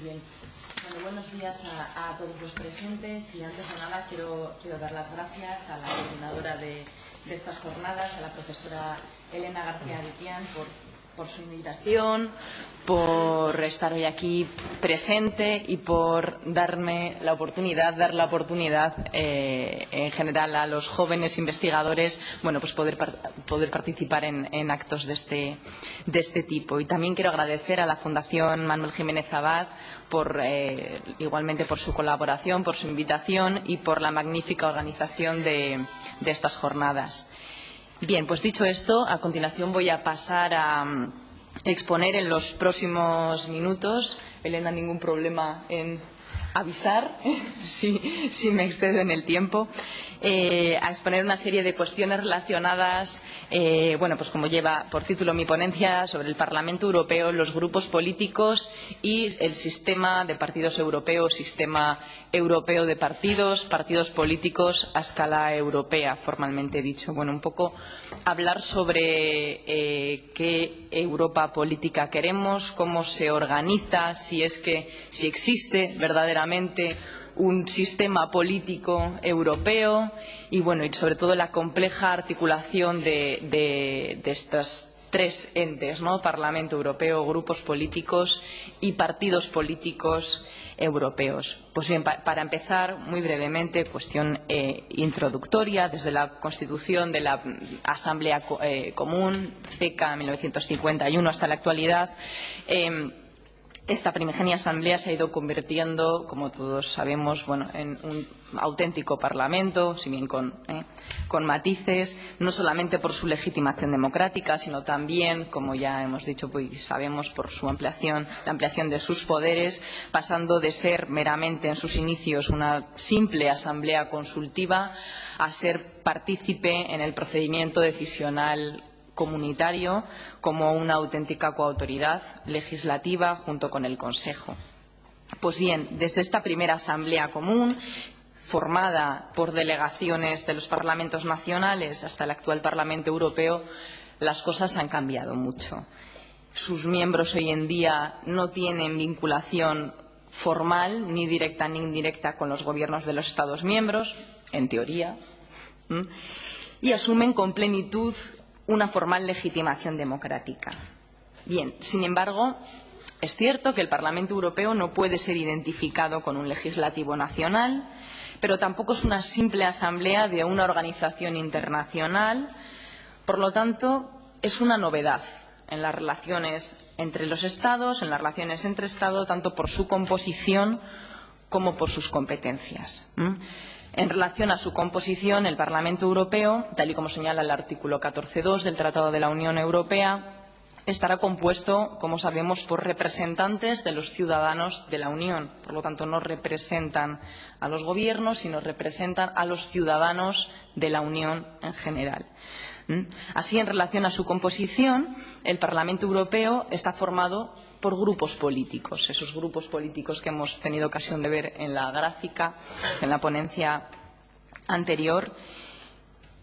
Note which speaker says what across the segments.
Speaker 1: bien. Bueno, buenos días a todos los presentes y antes de nada quiero dar las gracias a la coordinadora de estas jornadas, a la profesora Elena García Guitián, por su invitación, por estar hoy aquí presente y por dar la oportunidad en general a los jóvenes investigadores, bueno, pues poder participar en actos de este tipo. Y también quiero agradecer a la Fundación Manuel Jiménez Abad igualmente por su colaboración, por su invitación y por la magnífica organización de estas jornadas. Bien, pues dicho esto, a continuación voy a pasar a exponer en los próximos minutos. Elena, ningún problema en avisar si me excedo en el tiempo, a exponer una serie de cuestiones relacionadas, bueno, pues como lleva por título mi ponencia, sobre el Parlamento Europeo, los grupos políticos y el sistema de partidos europeos, sistema europeo de partidos políticos a escala europea, formalmente dicho. Bueno, un poco hablar sobre qué Europa política queremos, cómo se organiza, si existe verdaderamente un sistema político europeo y, bueno, y sobre todo la compleja articulación de estos tres entes, ¿no? Parlamento Europeo, grupos políticos y partidos políticos europeos. Pues bien, para empezar, muy brevemente, cuestión introductoria, desde la constitución de la Asamblea Común, CECA, 1951, hasta la actualidad, esta primigenia asamblea se ha ido convirtiendo, como todos sabemos, bueno, en un auténtico parlamento, si bien con matices, no solamente por su legitimación democrática, sino también, como ya hemos dicho, pues sabemos, por su ampliación, la ampliación de sus poderes, pasando de ser meramente en sus inicios una simple asamblea consultiva a ser partícipe en el procedimiento decisional comunitario como una auténtica coautoridad legislativa junto con el Consejo. Pues bien, desde esta primera Asamblea Común, formada por delegaciones de los parlamentos nacionales hasta el actual Parlamento Europeo, las cosas han cambiado mucho. Sus miembros hoy en día no tienen vinculación formal, ni directa ni indirecta, con los gobiernos de los Estados miembros, en teoría, y asumen con plenitud una formal legitimación democrática. Bien, sin embargo, es cierto que el Parlamento Europeo no puede ser identificado con un legislativo nacional, pero tampoco es una simple asamblea de una organización internacional. Por lo tanto, es una novedad en las relaciones entre los Estados, en las relaciones entre Estados, tanto por su composición como por sus competencias. En relación a su composición, el Parlamento Europeo, tal y como señala el artículo 14.2 del Tratado de la Unión Europea, estará compuesto, como sabemos, por representantes de los ciudadanos de la Unión. Por lo tanto, no representan a los gobiernos, sino representan a los ciudadanos de la Unión en general. Así, en relación a su composición, el Parlamento Europeo está formado por grupos políticos, esos grupos políticos que hemos tenido ocasión de ver en la gráfica, en la ponencia anterior,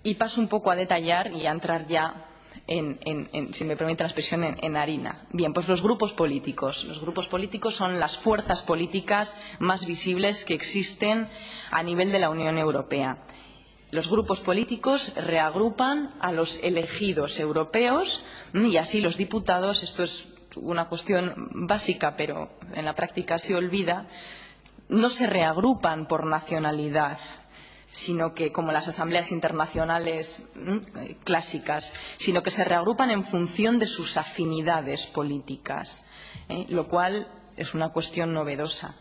Speaker 1: y paso un poco a detallar y a entrar ya si me permite la expresión, en harina. Bien, pues los grupos políticos. Los grupos políticos son las fuerzas políticas más visibles que existen a nivel de la Unión Europea. Los grupos políticos reagrupan a los elegidos europeos y así los diputados, esto es una cuestión básica, pero en la práctica se olvida, no se reagrupan por nacionalidad, sino que, como las asambleas internacionales clásicas, sino que se reagrupan en función de sus afinidades políticas, lo cual es una cuestión novedosa.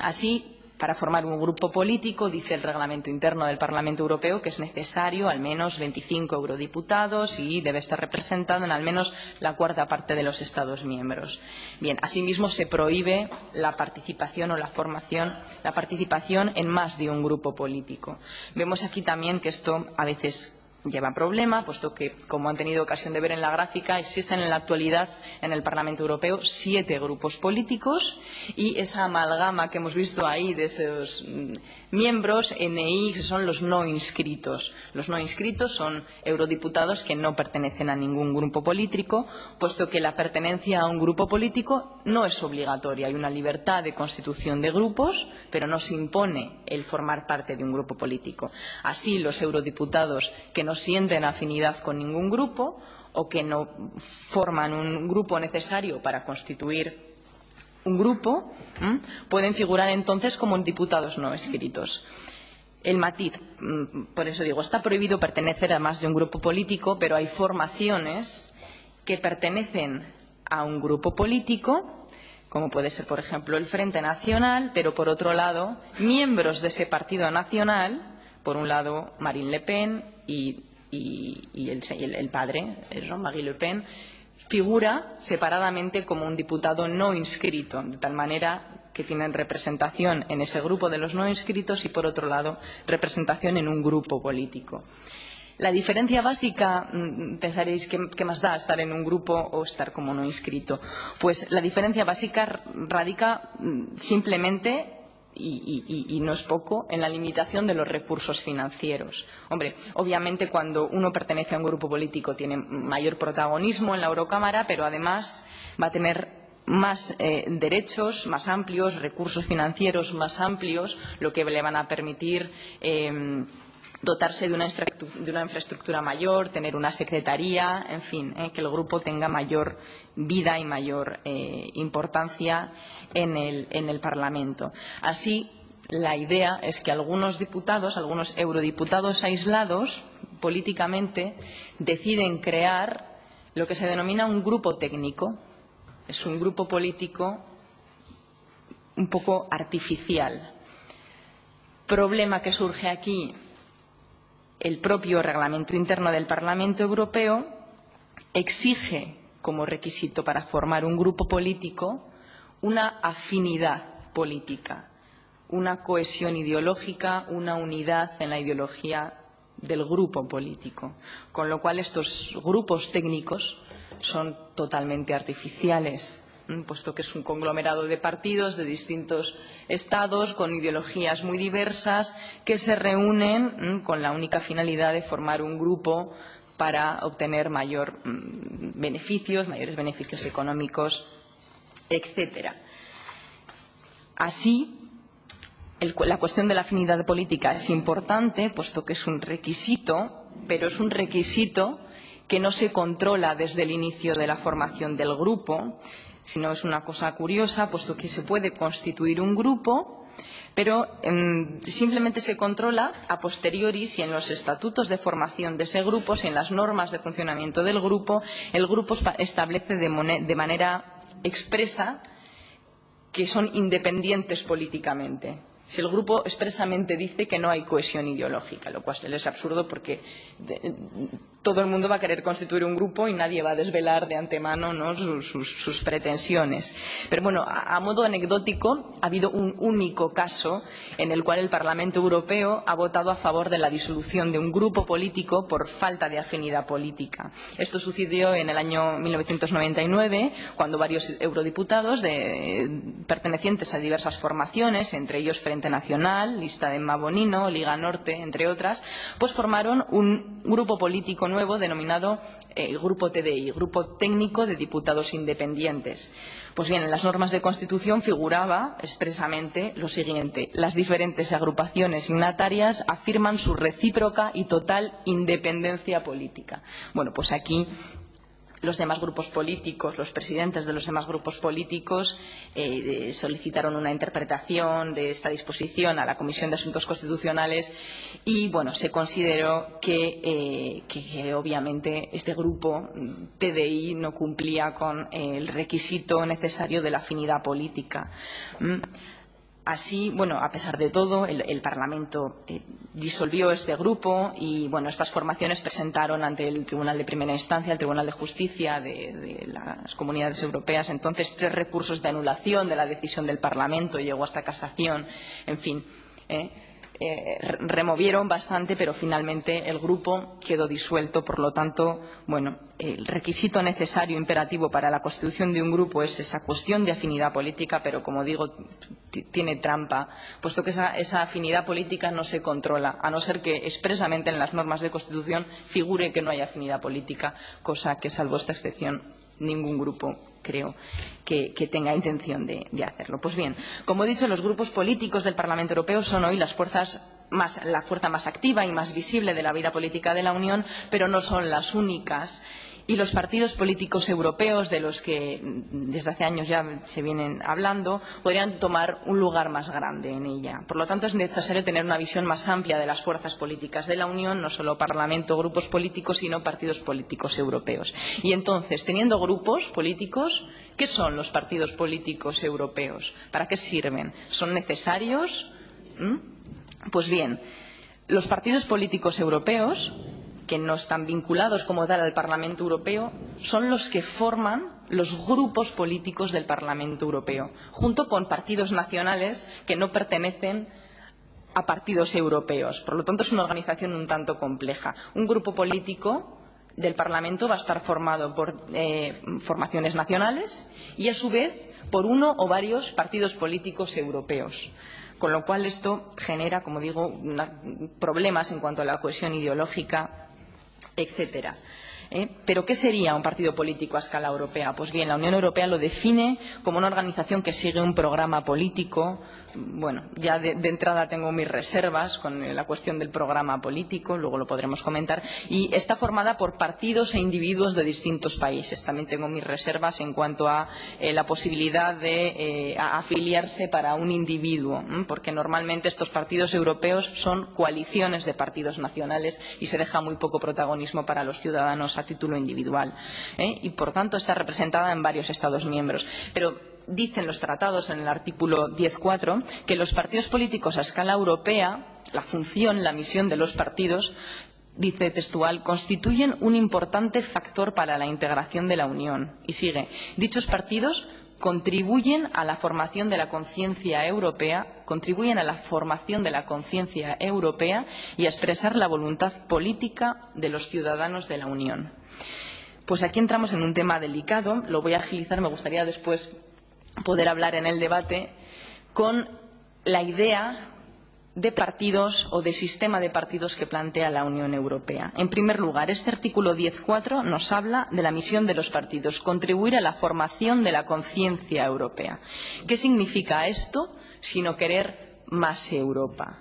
Speaker 1: Así, para formar un grupo político, dice el reglamento interno del Parlamento Europeo que es necesario al menos 25 eurodiputados y debe estar representado en al menos la cuarta parte de los Estados miembros. Bien, asimismo se prohíbe la participación participación en más de un grupo político. Vemos aquí también que esto a veces lleva problema, puesto que, como han tenido ocasión de ver en la gráfica, existen en la actualidad en el Parlamento Europeo 7 grupos políticos y esa amalgama que hemos visto ahí de esos miembros, NI, son los no inscritos. Los no inscritos son eurodiputados que no pertenecen a ningún grupo político, puesto que la pertenencia a un grupo político no es obligatoria. Hay una libertad de constitución de grupos, pero no se impone el formar parte de un grupo político. Así, los eurodiputados que no sienten afinidad con ningún grupo o que no forman un grupo necesario para constituir un grupo, pueden figurar entonces como diputados no inscritos. El matiz, por eso digo, está prohibido pertenecer a más de un grupo político, pero hay formaciones que pertenecen a un grupo político, como puede ser, por ejemplo, el Frente Nacional, pero, por otro lado, miembros de ese partido nacional, por un lado, Marine Le Pen y el padre, Jean-Marie Le Pen, figura separadamente como un diputado no inscrito, de tal manera que tienen representación en ese grupo de los no inscritos y, por otro lado, representación en un grupo político. La diferencia básica, pensaréis, ¿qué más da estar en un grupo o estar como no inscrito? Pues la diferencia básica radica simplemente, y no es poco, en la limitación de los recursos financieros. Hombre, obviamente cuando uno pertenece a un grupo político tiene mayor protagonismo en la Eurocámara, pero además va a tener más derechos más amplios, recursos financieros más amplios, lo que le van a permitir dotarse de una infraestructura mayor, tener una secretaría, en fin, que el grupo tenga mayor vida y mayor importancia en el Parlamento. Así, la idea es que algunos diputados, algunos eurodiputados aislados, políticamente, deciden crear lo que se denomina un grupo técnico. Es un grupo político un poco artificial. Problema que surge aquí. El propio reglamento interno del Parlamento Europeo exige como requisito para formar un grupo político una afinidad política, una cohesión ideológica, una unidad en la ideología del grupo político. Con lo cual, estos grupos técnicos son totalmente artificiales, puesto que es un conglomerado de partidos de distintos estados con ideologías muy diversas que se reúnen con la única finalidad de formar un grupo para obtener mayores beneficios económicos, etcétera. Así, la cuestión de la afinidad política es importante, puesto que es un requisito, pero es un requisito que no se controla desde el inicio de la formación del grupo, sino es una cosa curiosa, puesto que se puede constituir un grupo, pero simplemente se controla a posteriori si en los estatutos de formación de ese grupo, si en las normas de funcionamiento del grupo, el grupo establece de manera expresa que son independientes políticamente. Si el grupo expresamente dice que no hay cohesión ideológica, lo cual es absurdo porque todo el mundo va a querer constituir un grupo y nadie va a desvelar de antemano, ¿no?, sus pretensiones. Pero bueno, a modo anecdótico, ha habido un único caso en el cual el Parlamento Europeo ha votado a favor de la disolución de un grupo político por falta de afinidad política. Esto sucedió en el año 1999, cuando varios eurodiputados pertenecientes a diversas formaciones, entre ellos Frente Nacional, lista de Emma Bonino, Liga Norte, entre otras, pues formaron un grupo político nuevo denominado Grupo TDI, Grupo Técnico de Diputados Independientes. Pues bien, en las normas de Constitución figuraba expresamente lo siguiente: las diferentes agrupaciones signatarias afirman su recíproca y total independencia política. Bueno, pues aquí los demás grupos políticos, los presidentes de los demás grupos políticos solicitaron una interpretación de esta disposición a la Comisión de Asuntos Constitucionales y, bueno, se consideró que obviamente este grupo TDI no cumplía con el requisito necesario de la afinidad política. Así, bueno, a pesar de todo, el Parlamento disolvió este grupo y, bueno, estas formaciones presentaron ante el Tribunal de Primera Instancia, el Tribunal de Justicia de las Comunidades Europeas, entonces 3 recursos de anulación de la decisión del Parlamento, llegó hasta casación, en fin. removieron bastante, pero finalmente el grupo quedó disuelto. Por lo tanto, bueno, el requisito necesario, imperativo para la constitución de un grupo es esa cuestión de afinidad política, pero, como digo, tiene trampa, puesto que esa afinidad política no se controla, a no ser que expresamente en las normas de constitución figure que no hay afinidad política, cosa que, salvo esta excepción, ningún grupo creo que tenga intención de hacerlo. Pues bien, como he dicho, los grupos políticos del Parlamento Europeo son hoy la fuerza más activa y más visible de la vida política de la Unión, pero no son las únicas. Y los partidos políticos europeos, de los que desde hace años ya se vienen hablando, podrían tomar un lugar más grande en ella. Por lo tanto, es necesario tener una visión más amplia de las fuerzas políticas de la Unión, no solo Parlamento, grupos políticos, sino partidos políticos europeos. Y entonces, teniendo grupos políticos, ¿qué son los partidos políticos europeos? ¿Para qué sirven? ¿Son necesarios? Pues bien, los partidos políticos europeos, que no están vinculados como tal al Parlamento Europeo, son los que forman los grupos políticos del Parlamento Europeo, junto con partidos nacionales que no pertenecen a partidos europeos. Por lo tanto, es una organización un tanto compleja. Un grupo político del Parlamento va a estar formado por formaciones nacionales y, a su vez, por uno o varios partidos políticos europeos. Con lo cual, esto genera, como digo, problemas en cuanto a la cohesión ideológica, etcétera. ¿Pero qué sería un partido político a escala europea? Pues bien, la Unión Europea lo define como una organización que sigue un programa político. Bueno, ya de entrada tengo mis reservas con la cuestión del programa político, luego lo podremos comentar, y está formada por partidos e individuos de distintos países. También tengo mis reservas en cuanto a la posibilidad de afiliarse para un individuo, porque normalmente estos partidos europeos son coaliciones de partidos nacionales y se deja muy poco protagonismo para los ciudadanos a título individual. Y, por tanto, está representada en varios Estados miembros. Pero dicen los tratados en el artículo 10.4 que los partidos políticos a escala europea, la función, la misión de los partidos, dice textual, constituyen un importante factor para la integración de la Unión. Y sigue, dichos partidos contribuyen a la formación de la conciencia europea, y a expresar la voluntad política de los ciudadanos de la Unión. Pues aquí entramos en un tema delicado, lo voy a agilizar, me gustaría después poder hablar en el debate, con la idea de partidos o de sistema de partidos que plantea la Unión Europea. En primer lugar, este artículo 10.4 nos habla de la misión de los partidos, contribuir a la formación de la conciencia europea. ¿Qué significa esto sino querer más Europa?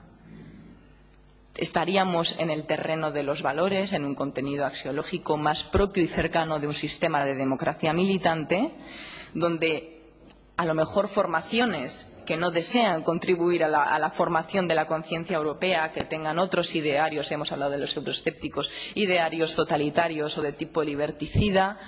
Speaker 1: Estaríamos en el terreno de los valores, en un contenido axiológico más propio y cercano de un sistema de democracia militante, donde a lo mejor formaciones que no desean contribuir a la formación de la conciencia europea, que tengan otros idearios, hemos hablado de los euroescépticos, idearios totalitarios o de tipo liberticida,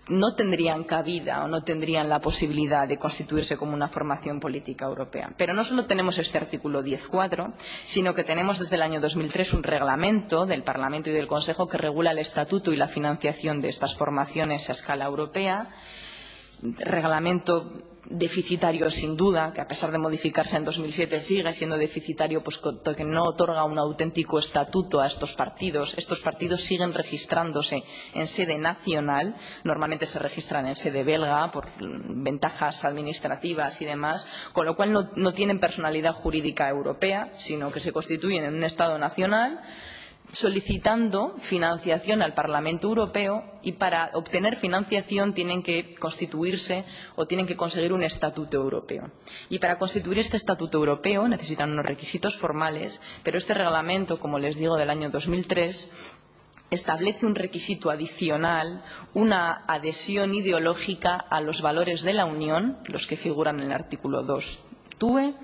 Speaker 1: no tendrían cabida o no tendrían la posibilidad de constituirse como una formación política europea. Pero no solo tenemos este artículo 10.4, sino que tenemos desde el año 2003 un reglamento del Parlamento y del Consejo que regula el estatuto y la financiación de estas formaciones a escala europea. Reglamento deficitario sin duda, que a pesar de modificarse en 2007 sigue siendo deficitario, pues que no otorga un auténtico estatuto a estos partidos. Estos partidos siguen registrándose en sede nacional, normalmente se registran en sede belga por ventajas administrativas y demás, con lo cual no tienen personalidad jurídica europea, sino que se constituyen en un Estado nacional, solicitando financiación al Parlamento Europeo, y para obtener financiación tienen que constituirse o tienen que conseguir un estatuto europeo. Y para constituir este estatuto europeo necesitan unos requisitos formales, pero este reglamento, como les digo, del año 2003, establece un requisito adicional, una adhesión ideológica a los valores de la Unión, los que figuran en el artículo 2 TUE,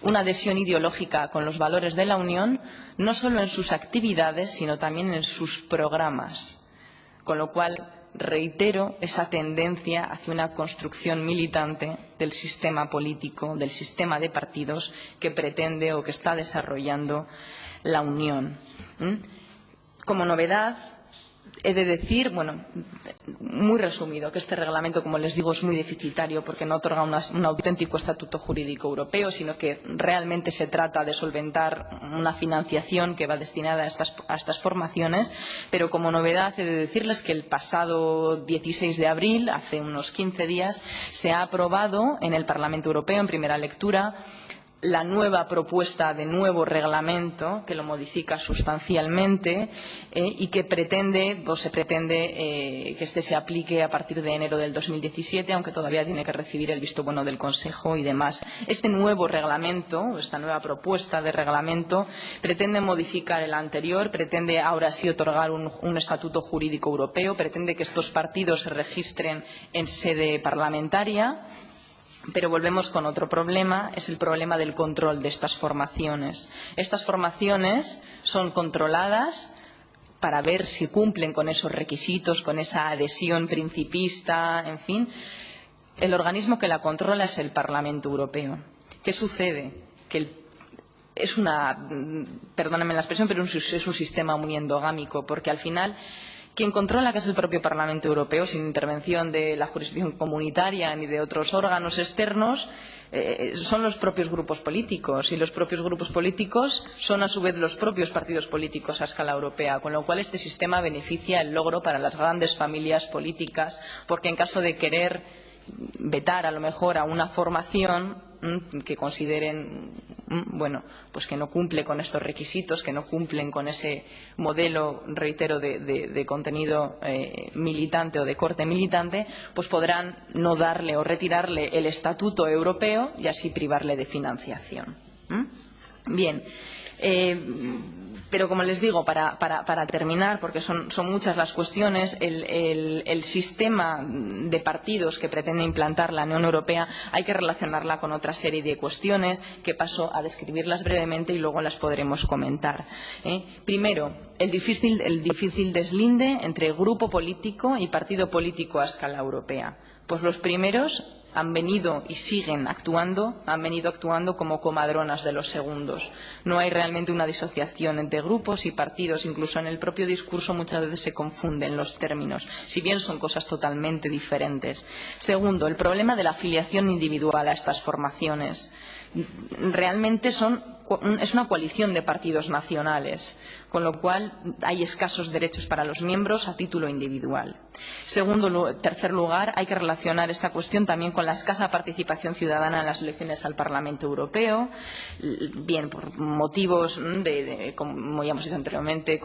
Speaker 1: una adhesión ideológica con los valores de la Unión, no solo en sus actividades, sino también en sus programas. Con lo cual, reitero esa tendencia hacia una construcción militante del sistema político, del sistema de partidos que pretende o que está desarrollando la Unión. Como novedad, He de decir, bueno, muy resumido, que este reglamento, como les digo, es muy deficitario porque no otorga un auténtico estatuto jurídico europeo, sino que realmente se trata de solventar una financiación que va destinada a estas formaciones. Pero como novedad he de decirles que el pasado 16 de abril, hace unos 15 días, se ha aprobado en el Parlamento Europeo en primera lectura la nueva propuesta de nuevo reglamento que lo modifica sustancialmente y que se pretende que este se aplique a partir de enero del 2017, aunque todavía tiene que recibir el visto bueno del Consejo y demás. Este nuevo reglamento, esta nueva propuesta de reglamento, pretende modificar el anterior, pretende ahora sí otorgar un estatuto jurídico europeo, pretende que estos partidos se registren en sede parlamentaria. Pero volvemos con otro problema, es el problema del control de estas formaciones. Estas formaciones son controladas para ver si cumplen con esos requisitos, con esa adhesión principista, en fin. El organismo que la controla es el Parlamento Europeo. ¿Qué sucede? Que perdónenme la expresión, pero es un sistema muy endogámico, porque al final quien controla, que es el propio Parlamento Europeo, sin intervención de la jurisdicción comunitaria ni de otros órganos externos, son los propios grupos políticos. Y los propios grupos políticos son, a su vez, los propios partidos políticos a escala europea. Con lo cual, este sistema beneficia el logro para las grandes familias políticas, porque en caso de querer vetar, a lo mejor, a una formación que consideren pues que no cumple con estos requisitos, que no cumplen con ese modelo, reitero, de contenido militante o de corte militante, pues podrán no darle o retirarle el estatuto europeo y así privarle de financiación. Bien. Pero, como les digo, para terminar, porque son muchas las cuestiones, el sistema de partidos que pretende implantar la Unión Europea hay que relacionarla con otra serie de cuestiones que paso a describirlas brevemente y luego las podremos comentar. Primero, el difícil deslinde entre grupo político y partido político a escala europea. Pues los primeros han venido actuando como comadronas de los segundos. No hay realmente una disociación entre grupos y partidos. Incluso en el propio discurso muchas veces se confunden los términos, si bien son cosas totalmente diferentes. Segundo, el problema de la afiliación individual a estas formaciones. Realmente es una coalición de partidos nacionales, con lo cual hay escasos derechos para los miembros a título individual. Tercer lugar, hay que relacionar esta cuestión también con la escasa participación ciudadana en las elecciones al Parlamento Europeo, bien por motivos como ya hemos dicho anteriormente,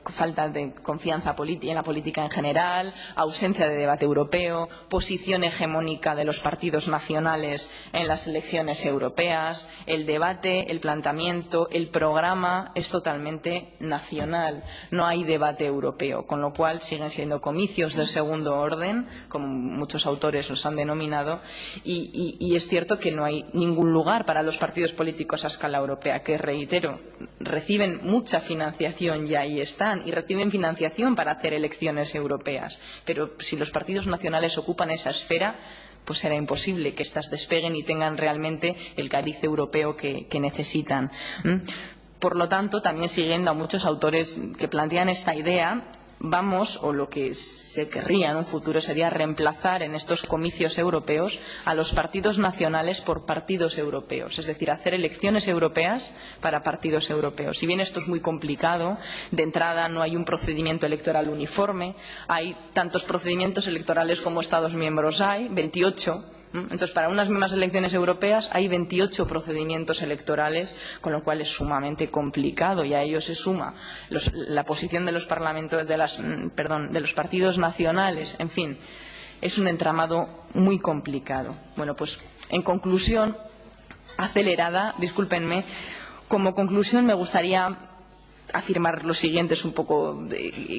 Speaker 1: falta de confianza en la política en general, ausencia de debate europeo, posición hegemónica de los partidos nacionales en las elecciones europeas. El debate, el planteamiento, el programa es totalmente nacional. No hay debate europeo, con lo cual siguen siendo comicios de segundo orden, como muchos autores los han denominado, y es cierto que no hay ningún lugar para los partidos políticos a escala europea, que, reitero, reciben mucha financiación y ahí están, y reciben financiación para hacer elecciones europeas. Pero si los partidos nacionales ocupan esa esfera, pues será imposible que éstas despeguen y tengan realmente el cariz europeo que necesitan. Por lo tanto, también siguiendo a muchos autores que plantean esta idea, o lo que se querría en un futuro sería reemplazar en estos comicios europeos a los partidos nacionales por partidos europeos, es decir, hacer elecciones europeas para partidos europeos. Si bien esto es muy complicado, de entrada no hay un procedimiento electoral uniforme, hay tantos procedimientos electorales como Estados miembros hay, 28. Entonces, para unas mismas elecciones europeas hay 28 procedimientos electorales, con lo cual es sumamente complicado, y a ello se suma la posición de los partidos nacionales. En fin, es un entramado muy complicado. Bueno, pues en conclusión, como conclusión me gustaría afirmar lo siguiente. Es un poco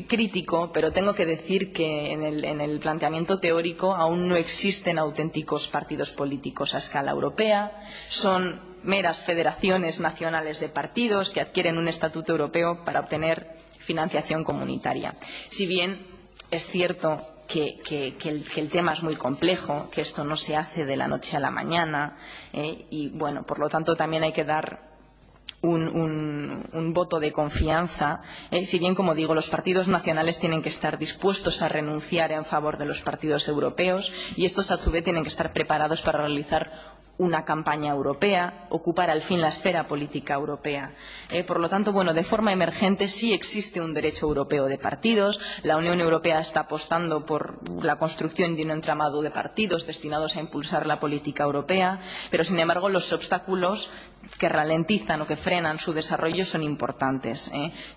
Speaker 1: crítico, pero tengo que decir que en el planteamiento teórico aún no existen auténticos partidos políticos a escala europea. Son meras federaciones nacionales de partidos que adquieren un estatuto europeo para obtener financiación comunitaria. Si bien es cierto que el tema es muy complejo, que esto no se hace de la noche a la mañana, y bueno, por lo tanto también hay que dar
Speaker 2: un voto de confianza, si bien, como digo, los partidos nacionales tienen que estar dispuestos a renunciar en favor de los partidos europeos y estos, a su vez, tienen que estar preparados para realizar una campaña europea, ocupar al fin la esfera política europea. Por lo tanto, de forma emergente sí existe un derecho europeo de partidos. La Unión Europea está apostando por la construcción de un entramado de partidos destinados a impulsar la política europea, pero, sin embargo, los obstáculos que ralentizan o que frenan su desarrollo son importantes.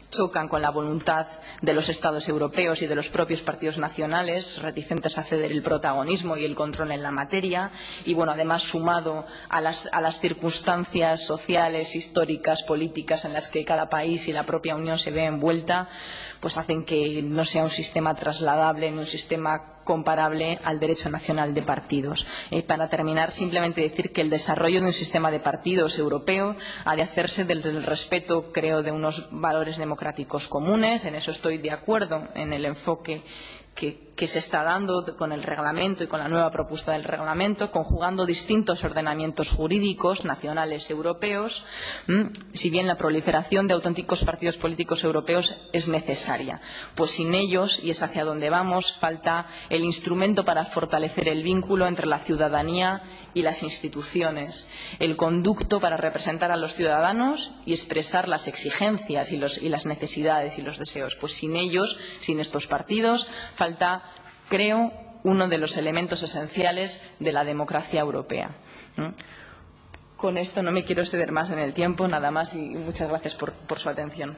Speaker 2: Chocan con la voluntad de los Estados europeos y de los propios partidos nacionales, reticentes a ceder el protagonismo y el control en la materia, y, además, sumado a las circunstancias sociales, históricas, políticas en las que cada país y la propia Unión se ve envuelta, pues hacen que no sea un sistema trasladable ni un sistema comparable al derecho nacional de partidos. Para terminar, simplemente decir que el desarrollo de un sistema de partidos europeo ha de hacerse desde el respeto, creo, de unos valores democráticos comunes. En eso estoy de acuerdo en el enfoque que se está dando con el reglamento y con la nueva propuesta del reglamento, conjugando distintos ordenamientos jurídicos nacionales europeos, si bien la proliferación de auténticos partidos políticos europeos es necesaria, pues sin ellos, y es hacia donde vamos, falta el instrumento para fortalecer el vínculo entre la ciudadanía y las instituciones, el conducto para representar a los ciudadanos y expresar las exigencias y las necesidades y los deseos. Pues sin ellos, sin estos partidos, falta, creo, uno de los elementos esenciales de la democracia europea. Con esto no me quiero exceder más en el tiempo, nada más, y muchas gracias por su atención.